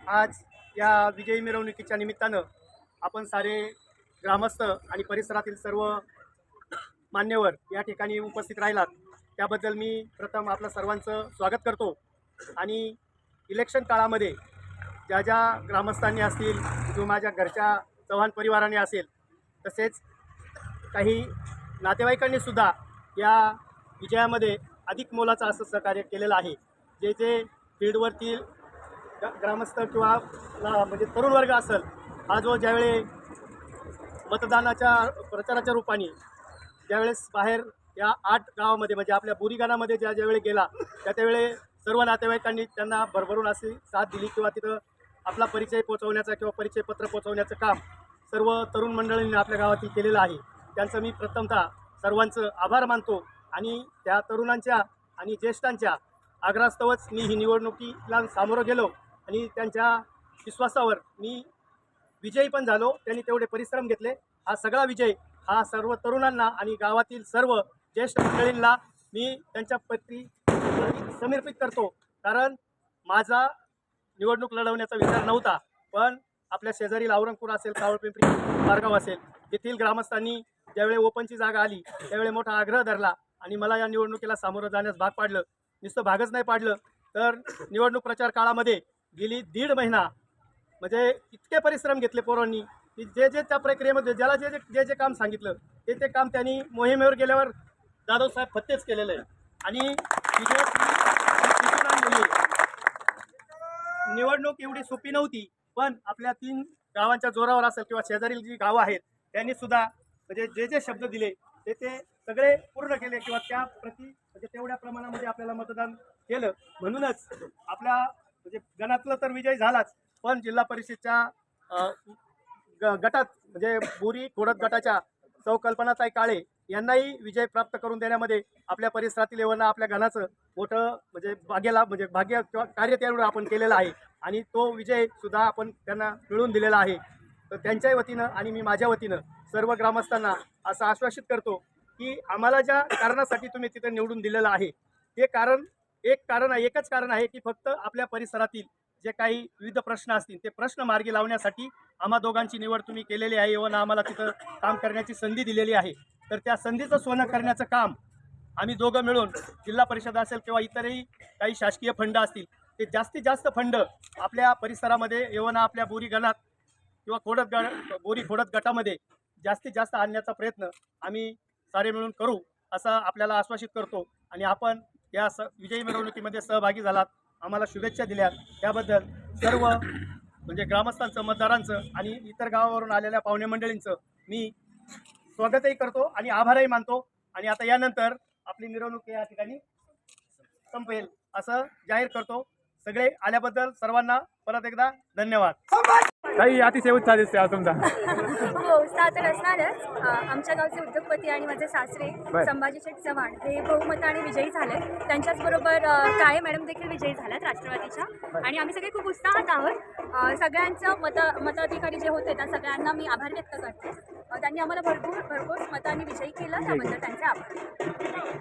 आज या विजयी मिरवणुकीच्या निमित्तानं आपण सारे ग्रामस्थ आणि परिसरातील सर्व मान्यवर या ठिकाणी उपस्थित राहिलात त्याबद्दल मी प्रथम आपलं सर्वांचं स्वागत करतो। आणि इलेक्शन काळामध्ये ज्या ज्या ग्रामस्थांनी असतील किंवा माझ्या घरच्या चव्हाण परिवाराने असेल तसेच काही नातेवाईकांनी सुद्धा या विजयामध्ये अधिक मोलाचं असं सहकार्य केलेलं आहे। जे जे फील्डवरतील ग्रामस्थ किंवा म्हणजे तरुण वर्ग असेल हा जो ज्यावेळी मतदानाच्या प्रचाराच्या रूपाने ज्यावेळेस बाहेर या 8 गावामध्ये म्हणजे आपल्या बोरीगाणामध्ये ज्यावेळी गेला त्यावेळी सर्व नातेवाईकांनी त्यांना भरभरून अशी साथ दिली किंवा तिथं आपला परिचय पोचवण्याचा किंवा परिचयपत्र पोचवण्याचं काम सर्व तरुण मंडळींनी आपल्या गावातील केलेलं आहे। त्यांचं मी प्रथमतः सर्वांचं आभार मानतो आणि त्या तरुणांच्या आणि ज्येष्ठांच्या आग्रहास्तवच मी ही निवडणुकीला सामोरं गेलो आणि त्यांच्या विश्वासावर मी विजयी पण झालो। त्यांनी तेवढे परिश्रम घेतले। हा सगळा विजय हा सर्व तरुणांना आणि गावातील सर्व ज्येष्ठ मंडळींना मी त्यांच्या प्रती समर्पित करतो, कारण माझा निवडणूक लढवण्याचा विचार नव्हता, पण आपल्या शेजारील औरंगपूर असेल, कावळपिंपरी, पारगाव असेल येथील ग्रामस्थांनी ज्यावेळी ओपनची जागा आली त्यावेळी मोठा आग्रह धरला आणि मला या निवडणुकीला सामोरं जाण्यास भाग पाडलं। नुसतं भागच नाही पाडलं तर निवडणूक प्रचार काळामध्ये गेली 1.5 महिना म्हणजे इतके परिश्रम घेतले पोरांनी की जे जे त्या प्रक्रियेमध्ये ज्याला जे जे जे काम सांगितलं ते काम त्यांनी मोहिमेवर गेल्यावर जाधवसाहेब फत्तेच केलेलं आहे। आणि निवडणूक एवढी सोपी नव्हती, पण आपल्या 3 गावांच्या जोरावर असेल किंवा शेजारील जी गावं आहेत त्यांनी सुद्धा म्हणजे जे जे शब्द दिले ते सगळे पूर्ण केले किंवा त्या प्रति म्हणजे तेवढ्या प्रमाणामध्ये आपल्याला मतदान केलं। म्हणूनच आपल्या म्हणजे गणातलं तर विजय झालाच, पण जिल्हा परिषदच्या गटात म्हणजे बोरी खोडद गटाच्या सौ कल्पनाताई काळे यांनाही विजय प्राप्त करून देण्यामध्ये आपल्या परिसरातील येवना आपल्या गणाचं मोठं म्हणजे भाग्य किंवा कार्य त्यावर आपण केलेलं आहे आणि तो विजय सुद्धा आपण त्यांना मिळवून दिलेला आहे। तर त्यांच्याही वतीनं आणि मी माझ्या वतीनं सर्व ग्रामस्थांना असं आश्वासित करतो की आम्हाला ज्या कारणासाठी तुम्ही तिथे निवडून दिलेलं आहे ते कारण एकच कारण आहे की फक्त आपल्या परिसरातील जे काही विविध प्रश्न असतील ते प्रश्न मार्गी लावण्यासाठी आम्हा दोघांची निवड तुम्ही केलेली आहे व आम्हाला तिथं काम करण्याची संधी दिलेली आहे। तर त्या संधीचं सोनं करण्याचं काम आम्ही दोघं मिळून जिल्हा परिषद असेल किंवा इतरही काही शासकीय फंड असतील ते जास्तीत जास्त फंड आपल्या परिसरामध्ये येऊन आपल्या बोरी गणात किंवा बोरी खोडद गटामध्ये जास्तीत जास्त आणण्याचा प्रयत्न आम्ही सारे मिळून करू असं आपल्याला आश्वासित करतो। आणि आपण या विजयी मिरवणुकीमध्ये सहभागी झालात, आम्हाला शुभेच्छा दिल्यात त्याबद्दल सर्व म्हणजे ग्रामस्थांचं, मतदारांचं आणि इतर गावावरून आलेल्या पाहुणे मंडळींचं मी स्वागतही करतो आणि आभारही मानतो। आणि आता यानंतर आपली मिरवणूक या ठिकाणी संपेल असं जाहीर करतो। सगळे आल्याबद्दल सर्वांना परत एकदा धन्यवाद। काही अतिशय उत्साह दिसते आज तुमचा। हो, उत्साह तर असणारच। आमच्या गावचे उद्योगपती आणि माझे सासरे संभाजी शेठ चव्हाण हे बहुमताने विजयी झाले। त्यांच्याचबरोबर काळे मॅडम देखील विजयी झाल्यात राष्ट्रवादीच्या आणि आम्ही सगळे खूप उत्साहात आहोत। सगळ्यांचं मताधिकारी जे होते त्या सगळ्यांना मी आभार व्यक्त करते। त्यांनी आम्हाला भरघोस मतांनी विजयी केलं, त्याबद्दल त्यांचे आभार।